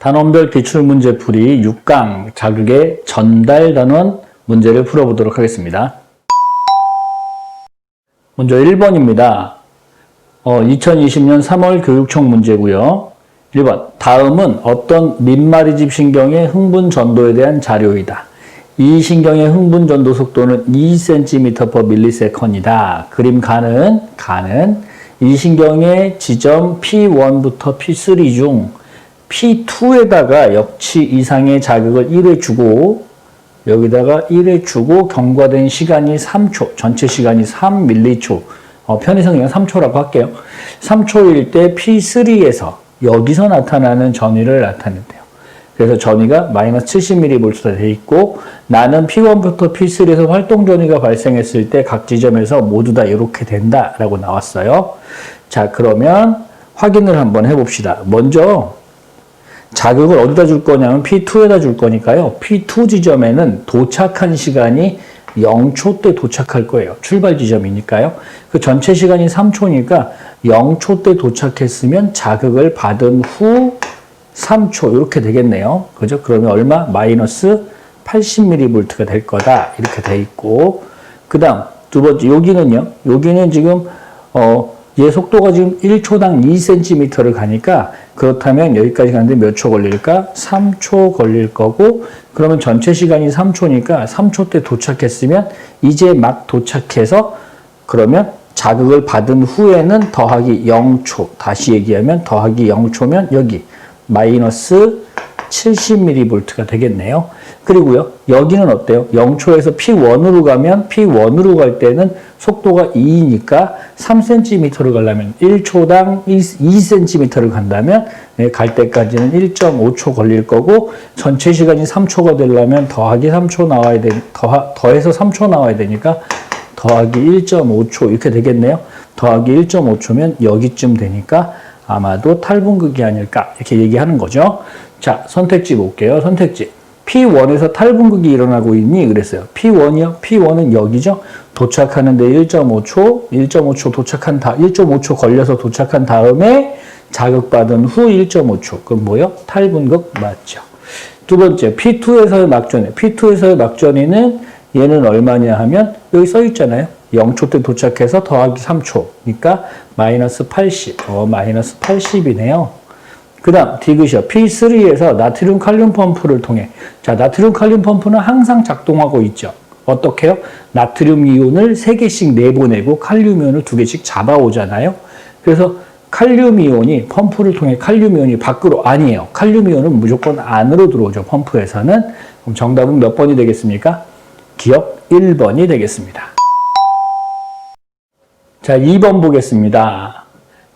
단원별 기출문제풀이 6강 자극의 전달 단원 문제를 풀어보도록 하겠습니다. 먼저 1번입니다. 2020년 3월 교육청 문제고요. 1번, 다음은 어떤 민마리집 신경의 흥분 전도에 대한 자료이다. 이 신경의 흥분 전도 속도는 2cm/ms이다. 그림 가는 이 신경의 지점 P1부터 P3 중 P2에다가 역치 이상의 자극을 1회 주고 여기다가 1회 주고 경과된 시간이 3초, 전체 시간이 3m초, 편의상 그냥 3초라고 할게요. 3초일 때 P3에서 여기서 나타나는 전위를 나타낸대요. 그래서 전위가 마이너스 70mV가 돼 있고 나는 P1부터 P3에서 활동 전위가 발생했을 때 각 지점에서 모두 다 이렇게 된다라고 나왔어요. 자, 그러면 확인을 한번 해봅시다. 먼저 자극을 어디다 줄 거냐면 P2에다 줄 거니까요. P2 지점에는 도착한 시간이 0초 때 도착할 거예요. 출발 지점이니까요. 그 전체 시간이 3초니까 0초 때 도착했으면 자극을 받은 후 3초 이렇게 되겠네요. 그죠? 그러면 얼마? 마이너스 80mV가 될 거다. 이렇게 돼 있고 그 다음 두 번째 여기는요. 여기는 지금 얘 속도가 지금 1초당 2cm를 가니까 그렇다면 여기까지 가는데 몇 초 걸릴까? 3초 걸릴 거고 그러면 전체 시간이 3초니까 3초 때 도착했으면 이제 막 도착해서 그러면 자극을 받은 후에는 더하기 0초 다시 얘기하면 더하기 0초면 여기 마이너스 70mV가 되겠네요. 그리고요 여기는 어때요? 0초에서 P1으로 가면 P1으로 갈 때는 속도가 2니까 3cm를 가려면 1초당 2cm를 간다면 갈 때까지는 1.5초 걸릴 거고 전체 시간이 3초가 되려면 더하기 3초 나와야 더해서 3초 나와야 되니까 더하기 1.5초 이렇게 되겠네요. 더하기 1.5초면 여기쯤 되니까 아마도 탈분극이 아닐까 이렇게 얘기하는 거죠. 자, 선택지 볼게요. 선택지. P1에서 탈분극이 일어나고 있니? 그랬어요. P1이요? P1은 여기죠? 도착하는데 1.5초 도착한 1.5초 걸려서 도착한 다음에 자극받은 후 1.5초. 그럼 뭐요? 탈분극 맞죠. 두 번째, P2에서의 막전위. P2에서의 막전위는 얘는 얼마냐 하면 여기 써 있잖아요. 0초 때 도착해서 더하기 3초. 그러니까 마이너스 80. 마이너스 80이네요. 그 다음 디귿이요. P3에서 나트륨 칼륨 펌프를 통해 자 나트륨 칼륨 펌프는 항상 작동하고 있죠. 어떻게 해요? 나트륨 이온을 3개씩 내보내고 칼륨 이온을 2개씩 잡아오잖아요. 그래서 칼륨 이온이 펌프를 통해 칼륨 이온이 밖으로 아니에요. 칼륨 이온은 무조건 안으로 들어오죠. 펌프에서는. 그럼 정답은 몇 번이 되겠습니까? 기억 1번이 되겠습니다. 자 2번 보겠습니다.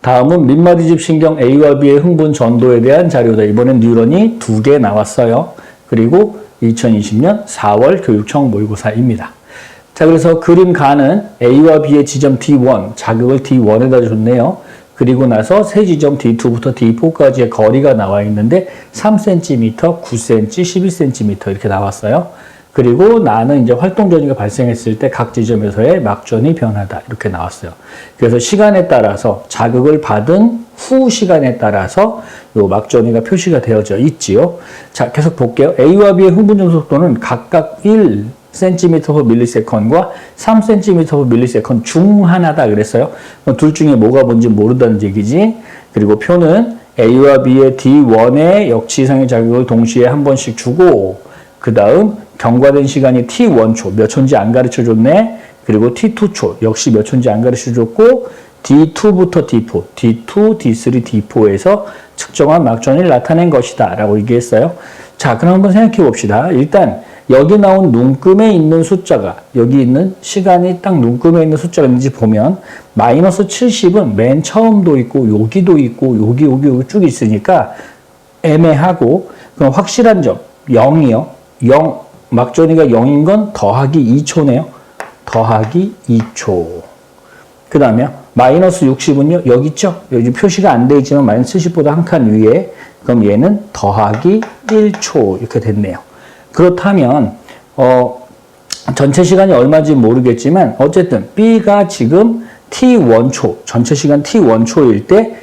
다음은 민마디집 신경 A와 B의 흥분 전도에 대한 자료다. 이번엔 뉴런이 2개 나왔어요. 그리고 2020년 4월 교육청 모의고사입니다. 자, 그래서 그림 가는 A와 B의 지점 D1, 자극을 D1에다 줬네요. 그리고 나서 세 지점 D2부터 D4까지의 거리가 나와 있는데 3cm, 9cm, 12cm 이렇게 나왔어요. 그리고 나는 이제 활동 전위가 발생했을 때 각 지점에서의 막전이 변하다. 이렇게 나왔어요. 그래서 시간에 따라서 자극을 받은 후 시간에 따라서 요 막전위가 표시가 되어져 있지요. 자, 계속 볼게요. A와 B의 흥분 전도 속도는 각각 1cm/ms과 3cm/ms 중 하나다 그랬어요. 둘 중에 뭐가 뭔지 모른다는 얘기지. 그리고 표는 A와 B의 D1의 역치 이상의 자극을 동시에 한 번씩 주고 그 다음 경과된 시간이 T1초, 몇 초인지 안 가르쳐줬네. 그리고 T2초, 역시 몇 초인지 안 가르쳐줬고 D2부터 D4, D2, D3, D4에서 측정한 막전위를 나타낸 것이다 라고 얘기했어요. 자, 그럼 한번 생각해 봅시다. 일단 여기 나온 눈금에 있는 숫자가 여기 있는 시간이 딱 눈금에 있는 숫자가 있는지 보면 마이너스 70은 맨 처음도 있고 여기도 있고 여기 쭉 있으니까 애매하고 그럼 확실한 점 0이요. 0 막전위가 0인 건 더하기 2초네요. 더하기 2초. 그 다음에 마이너스 60은요. 여기 있죠? 여기 표시가 안 되어 있지만 마이너스 70보다 한 칸 위에 그럼 얘는 더하기 1초 이렇게 됐네요. 그렇다면 전체 시간이 얼마인지 모르겠지만 어쨌든 B가 지금 T1초 전체 시간 T1초일 때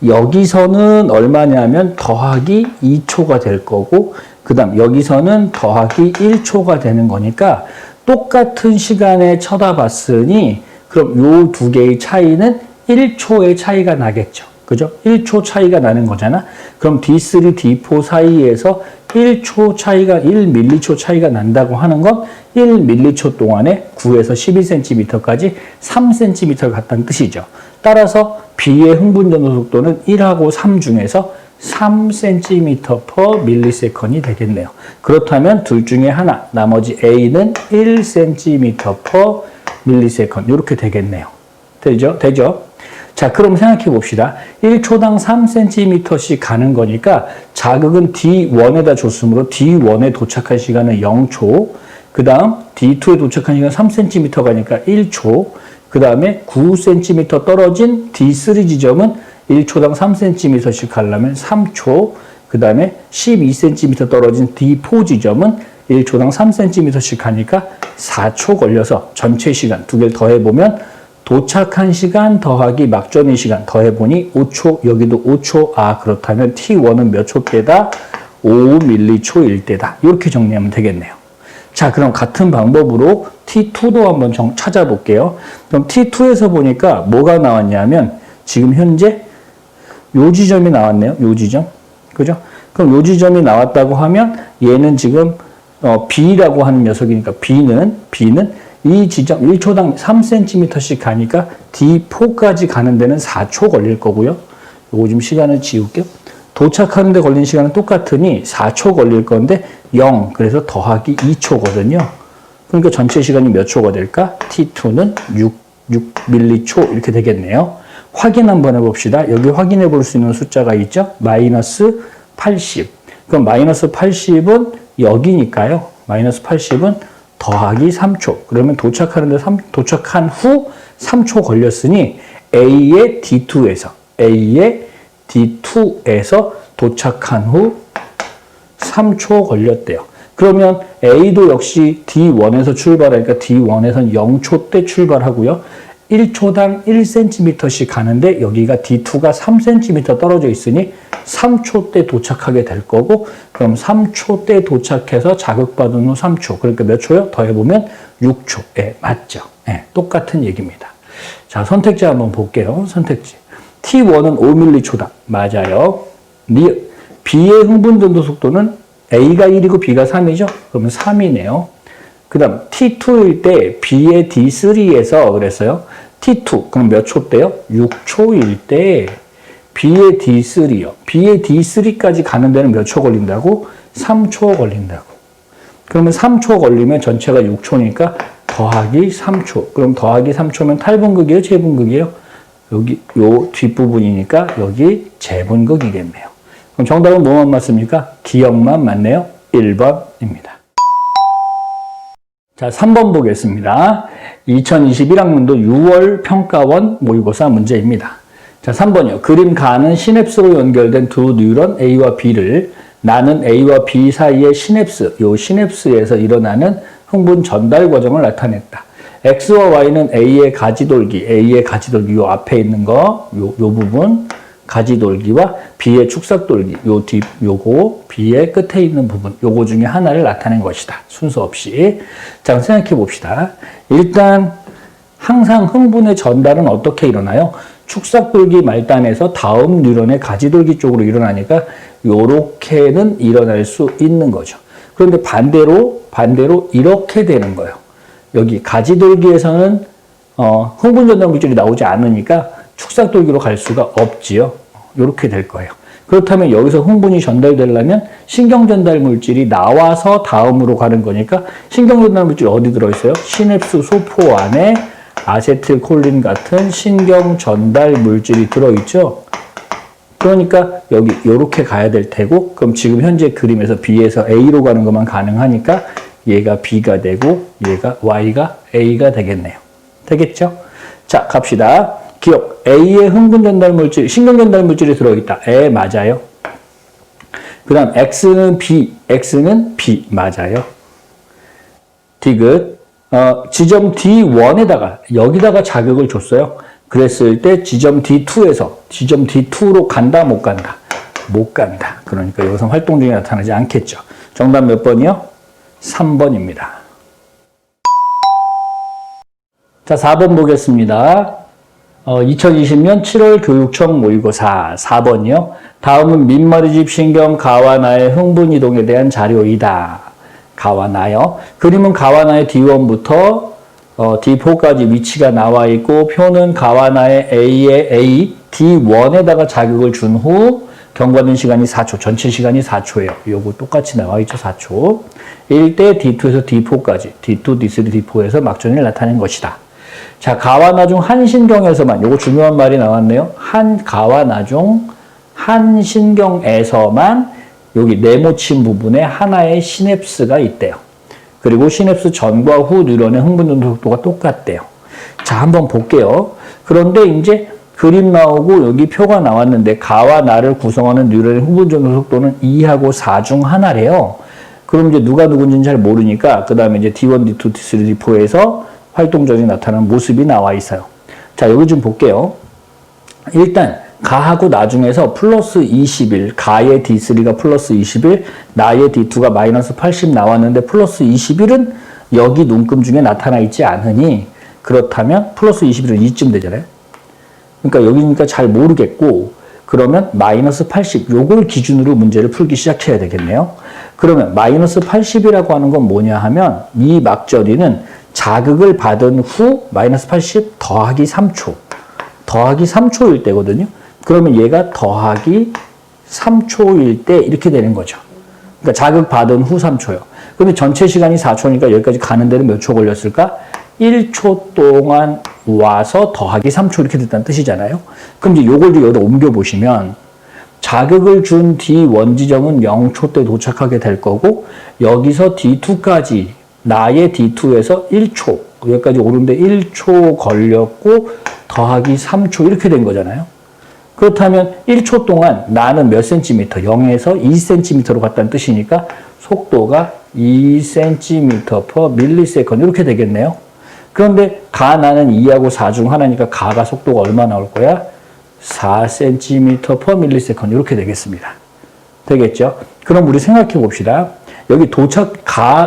여기서는 얼마냐면 더하기 2초가 될 거고 그 다음 여기서는 더하기 1초가 되는 거니까 똑같은 시간에 쳐다봤으니 그럼 요 두 개의 차이는 1초의 차이가 나겠죠. 그죠? 1초 차이가 나는 거잖아. 그럼 D3, D4 사이에서 1초 차이가 1밀리초 차이가 난다고 하는 건 1밀리초 동안에 9에서 12cm까지 3cm를 갔다는 뜻이죠. 따라서 B의 흥분 전도 속도는 1하고 3 중에서 3cm/ms이 되겠네요. 그렇다면 둘 중에 하나, 나머지 A는 1cm/ms 이렇게 되겠네요. 되죠? 자, 그럼 생각해 봅시다. 1초당 3cm씩 가는 거니까 자극은 D1에다 줬으므로 D1에 도착한 시간은 0초, 그 다음 D2에 도착한 시간은 3cm 가니까 1초, 그 다음에 9cm 떨어진 D3 지점은 1초당 3cm씩 가려면 3초, 그 다음에 12cm 떨어진 D4 지점은 1초당 3cm씩 가니까 4초 걸려서 전체 시간 두 개를 더해보면 도착한 시간 더하기 막전의 시간 더해보니 5초, 여기도 5초. 아, 그렇다면 T1은 몇 초대다? 5밀리초일 때다. 이렇게 정리하면 되겠네요. 자, 그럼 같은 방법으로 T2도 한번 찾아볼게요. 그럼 T2에서 보니까 뭐가 나왔냐면 지금 현재 요 지점이 나왔네요. 요 지점. 그죠? 그럼 요 지점이 나왔다고 하면 얘는 지금 B라고 하는 녀석이니까 B는 이 지점 1초당 3cm씩 가니까 D4까지 가는 데는 4초 걸릴 거고요. 요거 좀 시간을 지울게요. 도착하는 데 걸린 시간은 똑같으니 4초 걸릴 건데 0, 그래서 더하기 2초거든요. 그러니까 전체 시간이 몇 초가 될까? T2는 6밀리초 이렇게 되겠네요. 확인 한번 해봅시다. 여기 확인해 볼 수 있는 숫자가 있죠? 마이너스 80. 그럼 마이너스 80은 여기니까요. 마이너스 80은 더하기 3초. 그러면 도착한 후 3초 걸렸으니 A의 D2에서 도착한 후 3초 걸렸대요. 그러면 A도 역시 D1에서 출발하니까 D1에서는 0초 때 출발하고요. 1초당 1cm씩 가는데 여기가 D2가 3cm 떨어져 있으니 3초 때 도착하게 될 거고 그럼 3초 때 도착해서 자극받은 후 3초. 그러니까 몇 초요? 더해보면 6초. 예, 맞죠? 예, 똑같은 얘기입니다. 자, 선택지 한번 볼게요. 선택지. T1은 5밀리초다. 맞아요. B의 흥분 전도 속도는 A가 1이고 B가 3이죠? 그러면 3이네요. 그 다음 T2일 때 B의 D3에서 그랬어요. T2, 그럼 몇 초 때요? 6초일 때 B의 D3요. B의 D3까지 가는 데는 몇 초 걸린다고? 3초 걸린다고. 그러면 3초 걸리면 전체가 6초니까 더하기 3초. 그럼 더하기 3초면 탈분극이에요? 재분극이에요? 여기 요 뒷부분이니까 여기 재분극이겠네요. 그럼 정답은 뭐만 맞습니까? 기억만 맞네요. 1번입니다. 자, 3번 보겠습니다. 2021학년도 6월 평가원 모의고사 문제입니다. 자, 3번이요. 그림 가는 시냅스로 연결된 두 뉴런 A와 B를 나는 A와 B 사이의 시냅스, 요 시냅스에서 일어나는 흥분 전달 과정을 나타냈다. X와 Y는 A의 가지돌기, 요 앞에 있는 거, 요 부분, 가지돌기와 B의 축삭돌기, 요거, B의 끝에 있는 부분, 요거 중에 하나를 나타낸 것이다. 순서 없이. 자, 생각해 봅시다. 일단, 항상 흥분의 전달은 어떻게 일어나요? 축삭돌기 말단에서 다음 뉴런의 가지돌기 쪽으로 일어나니까 요렇게는 일어날 수 있는 거죠. 그런데 반대로 이렇게 되는 거예요. 여기 가지돌기에서는 흥분 전달 물질이 나오지 않으니까 축삭돌기로 갈 수가 없지요. 이렇게 될 거예요. 그렇다면 여기서 흥분이 전달되려면 신경전달 물질이 나와서 다음으로 가는 거니까 신경전달 물질 어디 들어있어요? 시냅스 소포 안에 아세틸콜린 같은 신경전달 물질이 들어있죠. 그러니까 여기 이렇게 가야 될 테고 그럼 지금 현재 그림에서 B에서 A로 가는 것만 가능하니까 얘가 B가 되고 얘가 Y가 A가 되겠네요. 되겠죠? 자, 갑시다. 기억. A의 흥분 전달 물질, 신경 전달 물질이 들어있다. 맞아요. 그 다음 X는 B 맞아요. 디귿. 지점 D1에다가 여기다가 자극을 줬어요. 그랬을 때 지점 D2에서 지점 D2로 간다, 못 간다? 못 간다. 그러니까 여기서 활동 중에 나타나지 않겠죠. 정답 몇 번이요? 3번입니다. 자, 4번 보겠습니다. 2020년 7월 교육청 모의고사 4번이요. 다음은 민머리집 신경 가와 나의 흥분 이동에 대한 자료이다. 가와 나요. 그림은 가와 나의 D1부터 D4까지 위치가 나와 있고 표는 가와 나의 A의 A, D1에다가 자극을 준 후 경과된 시간이 4초, 전체 시간이 4초예요. 요거 똑같이 나와 있죠, 4초. 1대 D2에서 D4까지, D2, D3, D4에서 막전을 나타낸 것이다. 자, 가와 나 중 한 신경에서만, 요거 중요한 말이 나왔네요. 가와 나 중 한 신경에서만 여기 네모친 부분에 하나의 시냅스가 있대요. 그리고 시냅스 전과 후 뉴런의 흥분 전도 속도가 똑같대요. 자, 한번 볼게요. 그런데 이제 그림 나오고 여기 표가 나왔는데 가와 나를 구성하는 뉴런의 흥분 전도 속도는 2하고 4 중 하나래요. 그럼 이제 누가 누군지는 잘 모르니까 그 다음에 이제 D1, D2, D3, D4에서 활동적이 나타나는 모습이 나와 있어요. 자, 여기 좀 볼게요. 일단 가하고 나 중에서 플러스 21, 가의 D3가 플러스 21, 나의 D2가 마이너스 80 나왔는데 플러스 21은 여기 눈금 중에 나타나 있지 않으니 그렇다면 플러스 21은 이쯤 되잖아요. 그러니까 여기니까 잘 모르겠고 그러면 마이너스 80 요걸 기준으로 문제를 풀기 시작해야 되겠네요. 그러면 마이너스 80이라고 하는 건 뭐냐 하면 이 막절이는 자극을 받은 후 마이너스 80 더하기 3초 더하기 3초일 때거든요. 그러면 얘가 더하기 3초일 때 이렇게 되는 거죠. 그러니까 자극 받은 후 3초요. 그러면 전체 시간이 4초니까 여기까지 가는 데는 몇 초 걸렸을까? 1초 동안 와서 더하기 3초 이렇게 됐다는 뜻이잖아요. 그럼 이제 요걸 여기다 옮겨보시면 자극을 준 D1 지점은 0초 때 도착하게 될 거고 여기서 D2까지 나의 D2에서 1초 여기까지 오는데 1초 걸렸고 더하기 3초 이렇게 된 거잖아요. 그렇다면 1초 동안 나는 몇 센티미터? 0에서 2cm로 갔다는 뜻이니까 속도가 2cm per millisecond 이렇게 되겠네요. 그런데 가 나는 2하고 4 중 하나니까 가가 속도가 얼마 나올 거야? 4cm per millisecond 이렇게 되겠습니다. 되겠죠? 그럼 우리 생각해 봅시다. 여기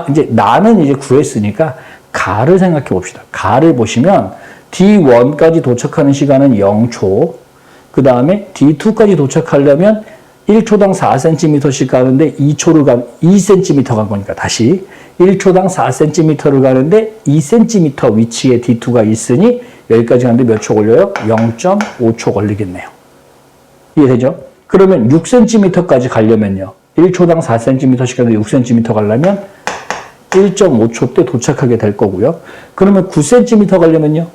이제 나는 이제 구했으니까 가를 생각해 봅시다. 가를 보시면 D1까지 도착하는 시간은 0초. 그 다음에 D2까지 도착하려면 1초당 4cm씩 가는데 2cm 간 거니까 다시 1초당 4cm를 가는데 2cm 위치에 D2가 있으니 여기까지 가는데 몇 초 걸려요? 0.5초 걸리겠네요. 이해되죠? 그러면 6cm까지 가려면요. 1초당 4cm씩 가는데 6cm 가려면 1.5초 때 도착하게 될 거고요. 그러면 9cm 가려면요.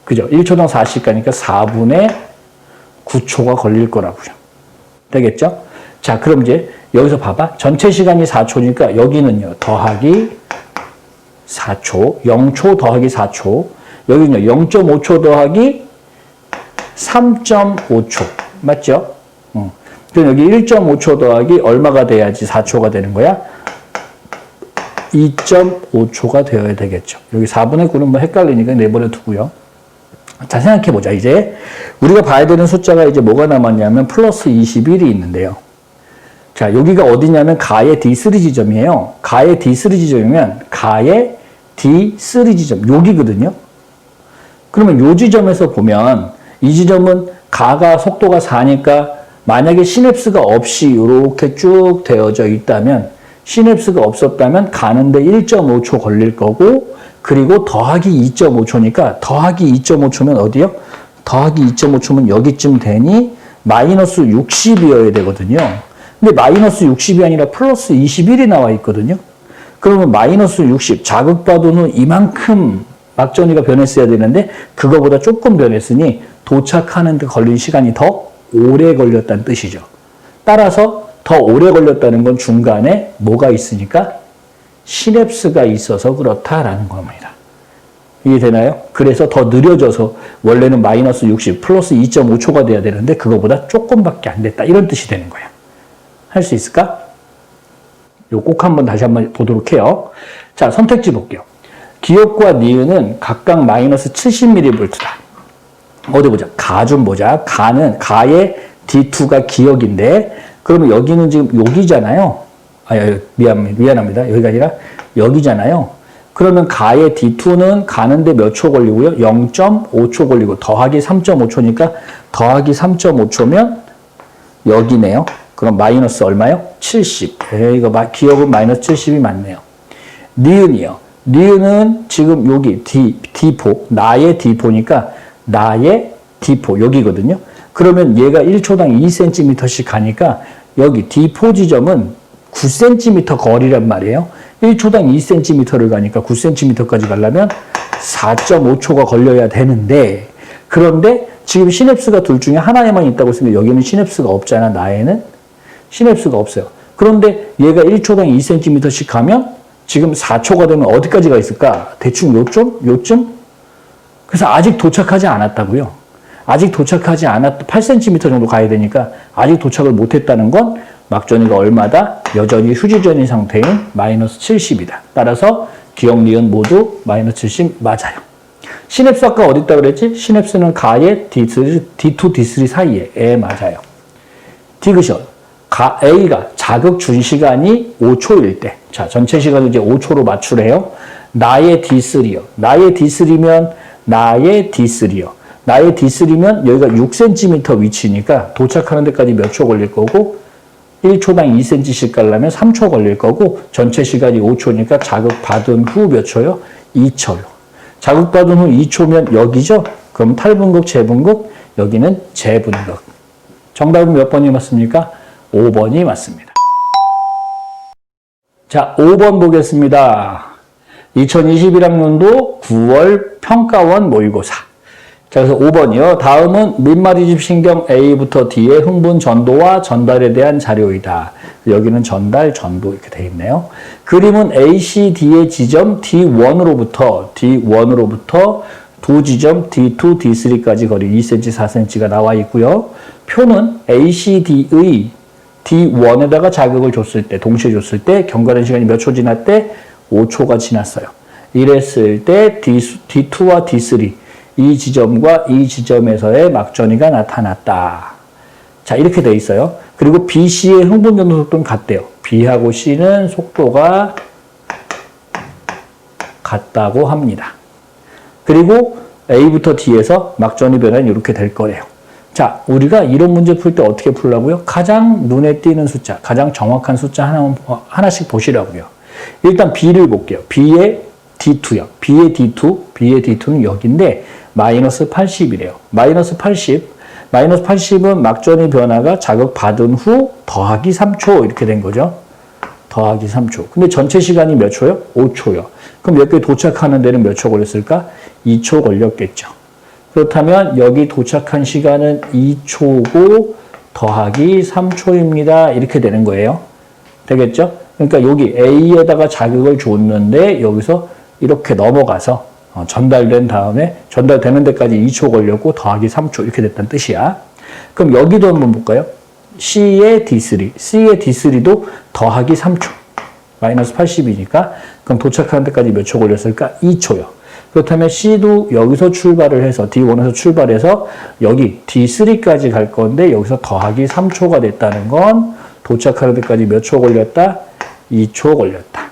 그죠? 1초당 4씩 가니까 4분의 9초가 걸릴 거라고요. 되겠죠? 자, 그럼 이제 여기서 봐봐. 전체 시간이 4초니까 여기는요. 더하기 4초, 0초 더하기 4초. 여기는요. 0.5초 더하기 3.5초. 맞죠? 그럼 여기 1.5초 더하기 얼마가 돼야지 4초가 되는 거야? 2.5초가 되어야 되겠죠. 여기 4분의 9는 뭐 헷갈리니까 내버려 두고요. 자, 생각해보자. 이제 우리가 봐야 되는 숫자가 이제 뭐가 남았냐면 플러스 21이 있는데요. 자, 여기가 어디냐면 가의 D3 지점이에요. 가의 D3 지점이면 가의 D3 지점 여기거든요. 그러면 요 지점에서 보면 이 지점은 가가 속도가 4니까 만약에 시냅스가 없이 이렇게 쭉 되어져 있다면 시냅스가 없었다면 가는데 1.5초 걸릴 거고 그리고 더하기 2.5초니까 더하기 2.5초면 어디요? 더하기 2.5초면 여기쯤 되니 마이너스 60이어야 되거든요. 근데 마이너스 60이 아니라 플러스 21이 나와 있거든요. 그러면 마이너스 60 자극받은 후 이만큼 막전이가 변했어야 되는데 그거보다 조금 변했으니 도착하는 데 걸린 시간이 더 오래 걸렸다는 뜻이죠. 따라서 더 오래 걸렸다는 건 중간에 뭐가 있으니까 시냅스가 있어서 그렇다라는 겁니다. 이해되나요? 그래서 더 느려져서 원래는 마이너스 60 플러스 2.5초가 돼야 되는데 그거보다 조금밖에 안 됐다. 이런 뜻이 되는 거예요. 할 수 있을까? 이거 꼭 다시 한번 보도록 해요. 자, 선택지 볼게요. 기역과 니은은 각각 마이너스 70mV다. 어디 보자. 가 좀 보자. 가의 D2가 기역인데, 그러면 여기는 지금 여기잖아요. 미안합니다. 여기가 아니라 여기잖아요. 그러면 가의 D2는 가는데 몇 초 걸리고요? 0.5초 걸리고 더하기 3.5초니까 더하기 3.5초면 여기네요. 그럼 마이너스 얼마요? 70. 이거 기억은 마이너스 70이 맞네요. 니은이요. 니은은 지금 여기 D4, 나의 D4니까 나의 D4 여기거든요. 그러면 얘가 1초당 2cm씩 가니까 여기 D4 지점은 9cm 거리란 말이에요. 1초당 2cm를 가니까 9cm까지 가려면 4.5초가 걸려야 되는데, 그런데 지금 시냅스가 둘 중에 하나에만 있다고 했으면 여기는 시냅스가 없잖아. 나에는 시냅스가 없어요. 그런데 얘가 1초당 2cm씩 가면 지금 4초가 되면 어디까지 가 있을까? 대충 요쯤? 그래서 아직 도착하지 않았다고요. 아직 도착하지 8cm 정도 가야 되니까 아직 도착을 못했다는 건 막전이가 얼마다? 여전히 휴지전인 상태인 마이너스 70이다. 따라서 기억, 니은 모두 마이너스 70 맞아요. 시냅스 아까 어디 있다 그랬지? 시냅스는 가의 D2, D3 사이에 맞아요. 디귿이요. A가 자극 준 시간이 5초일 때, 자, 전체 시간을 이제 5초로 맞추래요. 나의 D3요. 나의 D3면 여기가 6cm 위치니까 도착하는 데까지 몇 초 걸릴 거고, 1초당 2cm씩 가려면 3초 걸릴 거고, 전체 시간이 5초니까 자극받은 후 몇 초요? 2초요. 자극받은 후 2초면 여기죠? 그럼 탈분극, 재분극, 여기는 재분극. 정답은 몇 번이 맞습니까? 5번이 맞습니다. 자, 5번 보겠습니다. 2021학년도 9월 평가원 모의고사. 자, 그래서 5번이요. 다음은 민마리집 신경 A부터 D의 흥분 전도와 전달에 대한 자료이다. 여기는 전달, 전도 이렇게 되어 있네요. 그림은 ACD의 지점 D1으로부터 두 지점 D2, D3까지 거리 2cm, 4cm가 나와 있고요. 표는 ACD의 D1에다가 자극을 줬을 때, 동시에 줬을 때 경과된 시간이 몇 초 지났대? 5초가 지났어요. 이랬을 때 D2와 D3 이 지점과 이 지점에서의 막전이가 나타났다. 자, 이렇게 돼 있어요. 그리고 BC의 흥분 전도 속도는 같대요. B하고 C는 속도가 같다고 합니다. 그리고 A부터 D에서 막전의 변화는 이렇게 될 거래요. 자, 우리가 이런 문제 풀 때 어떻게 풀라고요? 가장 눈에 띄는 숫자, 가장 정확한 숫자 하나씩 보시라고요. 일단 B를 볼게요. B의 D2요. B의 D2는 여기인데 마이너스 80이래요. 마이너스 80은 막전의 변화가 자극받은 후 더하기 3초 이렇게 된 거죠. 더하기 3초. 근데 전체 시간이 몇 초요? 5초요. 그럼 여기 도착하는 데는 몇 초 걸렸을까? 2초 걸렸겠죠. 그렇다면 여기 도착한 시간은 2초고 더하기 3초입니다. 이렇게 되는 거예요. 되겠죠? 그러니까 여기 A에다가 자극을 줬는데 여기서 이렇게 넘어가서 전달된 다음에 전달되는 데까지 2초 걸렸고 더하기 3초 이렇게 됐다는 뜻이야. 그럼 여기도 한번 볼까요? C의 D3도 더하기 3초. 마이너스 80이니까 그럼 도착하는 데까지 몇 초 걸렸을까? 2초요. 그렇다면 C도 여기서 출발을 해서 D1에서 출발해서 여기 D3까지 갈 건데 여기서 더하기 3초가 됐다는 건 도착하는 데까지 몇 초 걸렸다? 2초 걸렸다.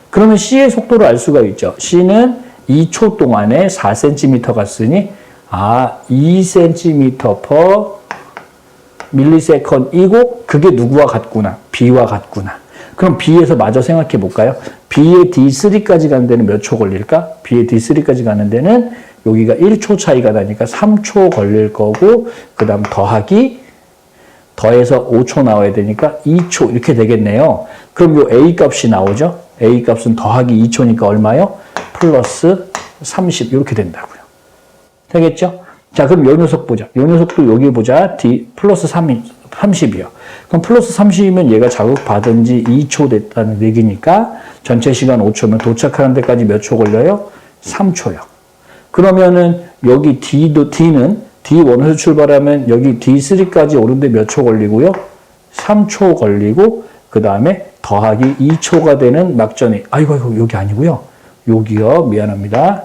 그러면 C의 속도를 알 수가 있죠. C는 2초 동안에 4cm 갔으니 2cm per millisecond이고 그게 누구와 같구나? B와 같구나. 그럼 B에서 마저 생각해 볼까요? B의 D3까지 가는 데는 몇 초 걸릴까? B의 D3까지 가는 데는 여기가 1초 차이가 나니까 3초 걸릴 거고 그 다음 더해서 5초 나와야 되니까 2초 이렇게 되겠네요. 그럼 요 A 값이 나오죠? A 값은 더하기 2초니까 얼마요? 플러스 30 이렇게 된다고요. 되겠죠? 자, 그럼 요 녀석 보자. 요 녀석도 여기 보자. D 플러스 30이요. 그럼 플러스 30이면 얘가 자극받은 지 2초 됐다는 얘기니까 전체 시간 5초면 도착하는 데까지 몇 초 걸려요? 3초요. 그러면은 여기 D는 D1에서 출발하면 여기 D3까지 오는데 몇 초 걸리고요? 3초 걸리고 그 다음에 더하기 2초가 되는 막전이 아이고 여기 아니고요. 여기요. 미안합니다.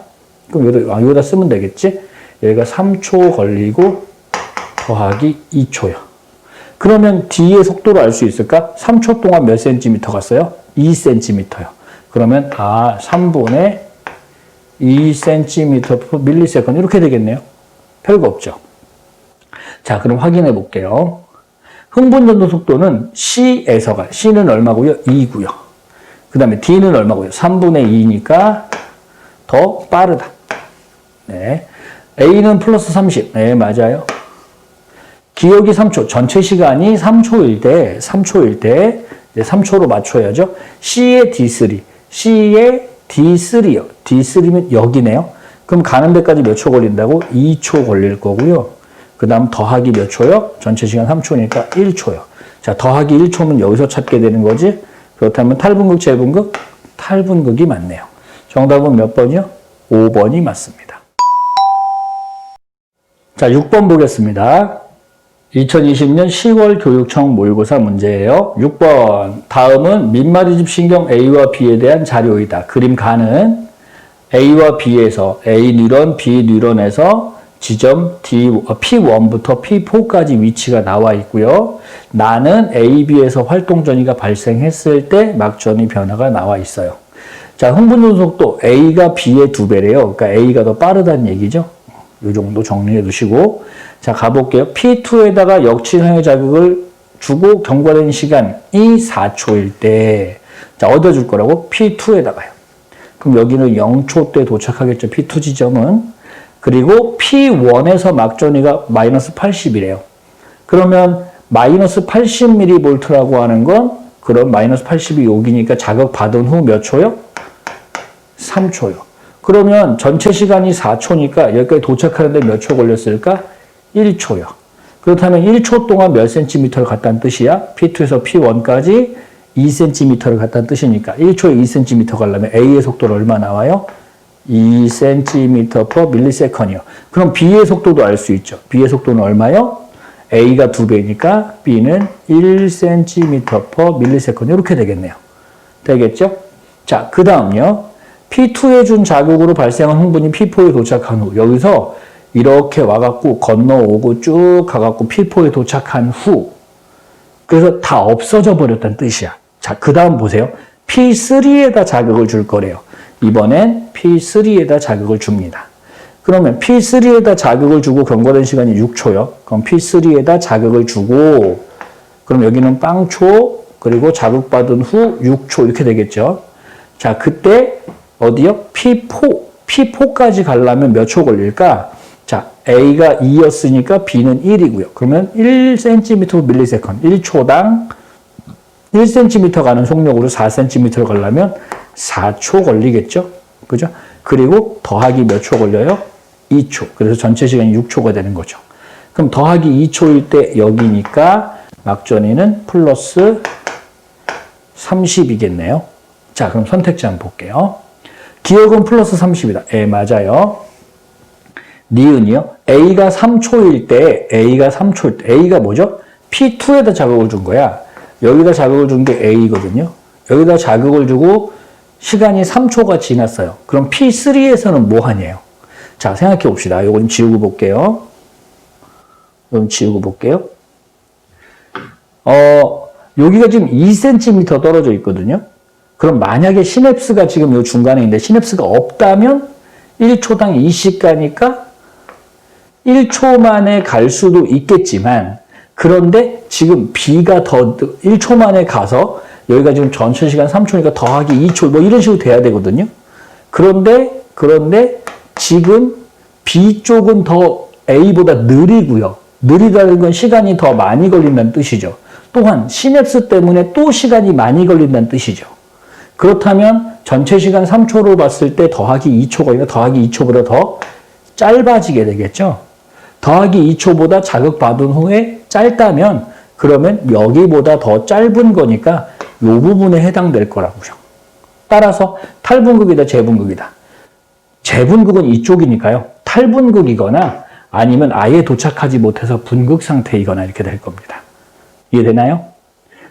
그럼 여기다 쓰면 되겠지? 여기가 3초 걸리고 더하기 2초요. 그러면 D의 속도를 알 수 있을까? 3초 동안 몇 센티미터 갔어요? 2cm요. 그러면 3분의 2cm/ms 이렇게 되겠네요. 별거 없죠. 자, 그럼 확인해 볼게요. 흥분전도 속도는 C에서가, C는 얼마고요? 2고요. 그 다음에 D는 얼마고요? 3분의 2니까 더 빠르다. 네. A는 플러스 30. 네, 맞아요. 기억이 3초, 전체 시간이 3초일 때 3초로 맞춰야죠. C의 D3, C의 D3요. D3면 여기네요. 그럼 가는 데까지 몇 초 걸린다고? 2초 걸릴 거고요. 그 다음 더하기 몇 초요? 전체 시간 3초니까 1초요. 자, 더하기 1초면 여기서 찾게 되는 거지. 그렇다면 탈분극, 재분극? 탈분극이 맞네요. 정답은 몇 번이요? 5번이 맞습니다. 자, 6번 보겠습니다. 2020년 10월 교육청 모의고사 문제예요. 6번. 다음은 밑마디집 신경 A와 B에 대한 자료이다. 그림 가는 A와 B에서 A 뉴런, B 뉴런에서 지점 P1부터 P4까지 위치가 나와 있고요. 나는 A, B에서 활동 전이가 발생했을 때 막전이 변화가 나와 있어요. 자, 흥분전 속도 A가 B의 2배래요. 그러니까 A가 더 빠르다는 얘기죠. 이 정도 정리해 두시고, 자, 가볼게요. P2에다가 역침형의 자극을 주고 경과된 시간이 4초일 때, 자, 어디다 줄 거라고? P2에다가요. 그럼 여기는 0초 때 도착하겠죠. P2 지점은. 그리고 P1에서 막전이가 마이너스 80이래요. 그러면 마이너스 80mV라고 하는 건, 그럼 마이너스 80이 여기니까 자극 받은 후 몇 초요? 3초요. 그러면 전체 시간이 4초니까 여기까지 도착하는데 몇 초 걸렸을까? 1초요. 그렇다면 1초 동안 몇 센티미터를 갔다는 뜻이야? P2에서 P1까지 2cm를 갔다는 뜻이니까 1초에 2cm 가려면 A의 속도는 얼마 나와요? 2cm/ms이요. 그럼 B의 속도도 알 수 있죠. B의 속도는 얼마요? A가 2배니까 B는 1cm/ms 이렇게 되겠네요. 되겠죠? 자, 그 다음요. P2에 준 자극으로 발생한 흥분이 P4에 도착한 후, 여기서 이렇게 와갖고 건너오고 쭉 가갖고 P4에 도착한 후, 그래서 다 없어져 버렸다는 뜻이야. 자, 그 다음 보세요. P3에다 자극을 줄 거래요. 이번엔 P3에다 자극을 줍니다. 그러면 P3에다 자극을 주고 경과된 시간이 6초요. 그럼 P3에다 자극을 주고, 그럼 여기는 빵초, 그리고 자극받은 후 6초 이렇게 되겠죠. 자, 그때 어디요? P4까지 가려면 몇 초 걸릴까? 자, A가 2였으니까 B는 1이고요. 그러면 1cm/ms, 1초당 1cm 가는 속력으로 4cm를 가려면 4초 걸리겠죠? 그죠? 그리고 더하기 몇 초 걸려요? 2초. 그래서 전체 시간이 6초가 되는 거죠. 그럼 더하기 2초일 때 여기니까 막전이는 플러스 30이겠네요. 자, 그럼 선택지 한번 볼게요. 기억은 플러스 30이다. 예, 맞아요. 니은이요. A가 3초일 때, A가 뭐죠? P2에다 자극을 준 거야. 여기다 자극을 준 게 A거든요. 여기다 자극을 주고 시간이 3초가 지났어요. 그럼 P3에서는 뭐 하냐요? 자, 생각해 봅시다. 이건 지우고 볼게요. 여기가 지금 2cm 떨어져 있거든요. 그럼 만약에 시냅스가 지금 요 중간에 있는데 시냅스가 없다면 1초당 2씩 가니까 1초 만에 갈 수도 있겠지만, 그런데 지금 B가 더 1초 만에 가서 여기가 지금 전체 시간 3초니까 더하기 2초 뭐 이런 식으로 돼야 되거든요. 그런데 지금 B 쪽은 더 A보다 느리고요. 느리다는 건 시간이 더 많이 걸린다는 뜻이죠. 또한 시냅스 때문에 또 시간이 많이 걸린다는 뜻이죠. 그렇다면 전체 시간 3초로 봤을 때 더하기 2초가 아니라 더하기 2초보다 더 짧아지게 되겠죠. 더하기 2초보다 자극받은 후에 짧다면 그러면 여기보다 더 짧은 거니까 이 부분에 해당될 거라고요. 따라서 탈분극이다, 재분극이다. 재분극은 이쪽이니까요. 탈분극이거나 아니면 아예 도착하지 못해서 분극 상태이거나 이렇게 될 겁니다. 이해되나요?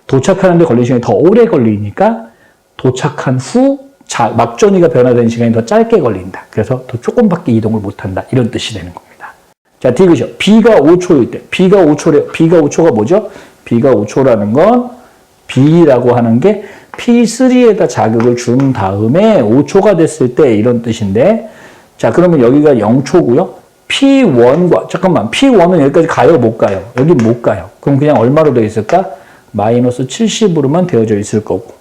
도착하는데 걸리는 시간이 더 오래 걸리니까 도착한 후 막전이가 변화되는 시간이 더 짧게 걸린다. 그래서 더 조금밖에 이동을 못한다. 이런 뜻이 되는 겁니다. 자, 디귿이요. B가 5초일 때. B가 5초래. B가 5초가 뭐죠? B가 5초라는 건 B라고 하는 게 P3에다 자극을 준 다음에 5초가 됐을 때 이런 뜻인데, 자, 그러면 여기가 0초고요. P1과, 잠깐만, P1은 여기까지 가요? 못 가요? 여기 못 가요. 그럼 그냥 얼마로 되어 있을까? 마이너스 70으로만 되어져 있을 거고.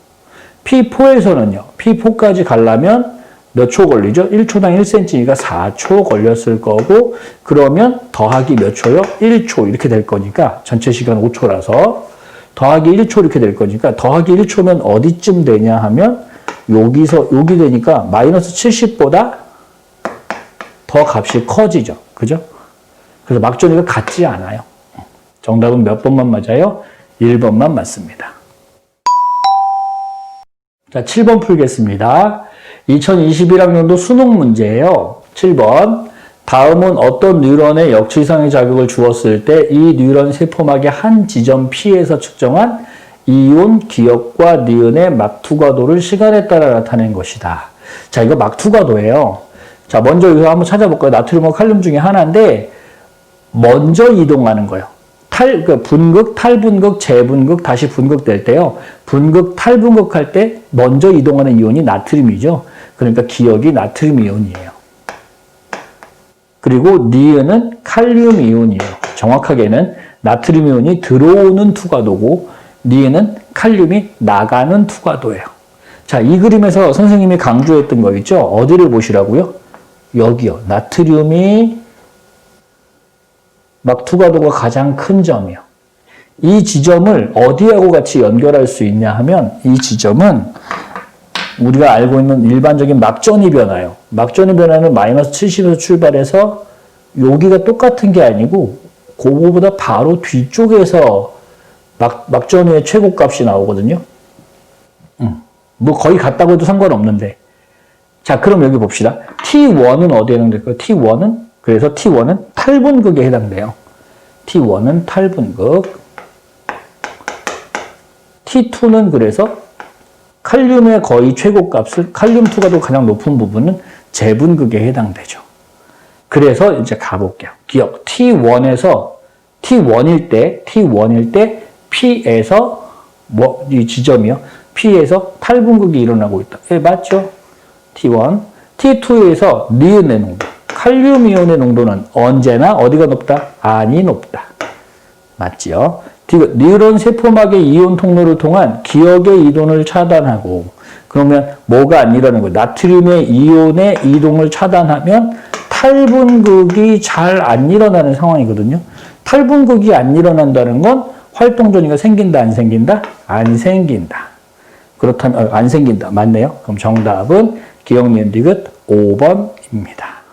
P4에서는요, P4까지 가려면 몇 초 걸리죠? 1초당 1cm니까 4초 걸렸을 거고, 그러면 더하기 몇 초요? 1초 이렇게 될 거니까, 전체 시간 5초라서 더하기 1초 이렇게 될 거니까, 더하기 1초면 어디쯤 되냐 하면 여기서 여기 되니까 마이너스 70보다 더 값이 커지죠. 그죠? 그래서 막전이가 같지 않아요. 정답은 몇 번만 맞아요? 1번만 맞습니다. 자, 7번 풀겠습니다. 2021학년도 수능 문제예요. 7번. 다음은 어떤 뉴런에 역치상의 자극을 주었을 때 이 뉴런 세포막의 한 지점 P에서 측정한 이온, 기억과 니은의 막투과도를 시간에 따라 나타낸 것이다. 자, 이거 막투과도예요. 자, 먼저 이거 한번 찾아볼까요? 나트륨과 칼륨 중에 하나인데 먼저 이동하는 거예요. 분극, 탈분극, 재분극, 다시 분극될 때요. 분극, 탈분극 할 때 먼저 이동하는 이온이 나트륨이죠. 그러니까 기억이 나트륨 이온이에요. 그리고 니은은 칼륨 이온이에요. 정확하게는 나트륨 이온이 들어오는 투과도고 니은은 칼륨이 나가는 투과도예요. 자, 이 그림에서 선생님이 강조했던 거 있죠? 어디를 보시라고요? 여기요. 나트륨이 막투과도가 가장 큰 점이요. 이 지점을 어디하고 같이 연결할 수 있냐 하면 이 지점은 우리가 알고 있는 일반적인 막전이 변화요. 막전이 변화는 마이너스 70에서 출발해서 여기가 똑같은 게 아니고 그거보다 바로 뒤쪽에서 막전의 최고값이 나오거든요. 뭐 거의 같다고 해도 상관없는데. 자, 그럼 여기 봅시다. T1은 어디에 해당될까요? T1은 그래서 T1은 탈분극에 해당돼요. T1은 탈분극. T2는 그래서 칼륨의 거의 최고값을 칼륨 투과도 가장 높은 부분은 재분극에 해당되죠. 그래서 이제 가볼게요. 기억. T1일 때 P에서 이 지점이요. P에서 탈분극이 일어나고 있다. 예, 맞죠? T1. T2에서 니은의 농도. 칼륨 이온의 농도는 언제나 어디가 높다? 안이 높다. 맞지요? 뉴런 세포막의 이온 통로를 통한 기억의 이동을 차단하고 그러면 뭐가 안 일어나는 거예요? 나트륨의 이온의 이동을 차단하면 탈분극이 잘 안 일어나는 상황이거든요. 탈분극이 안 일어난다는 건 활동 전이가 생긴다, 안 생긴다? 안 생긴다. 그렇다면 안 생긴다. 맞네요. 그럼 정답은 기억 니은 디귿 5번입니다.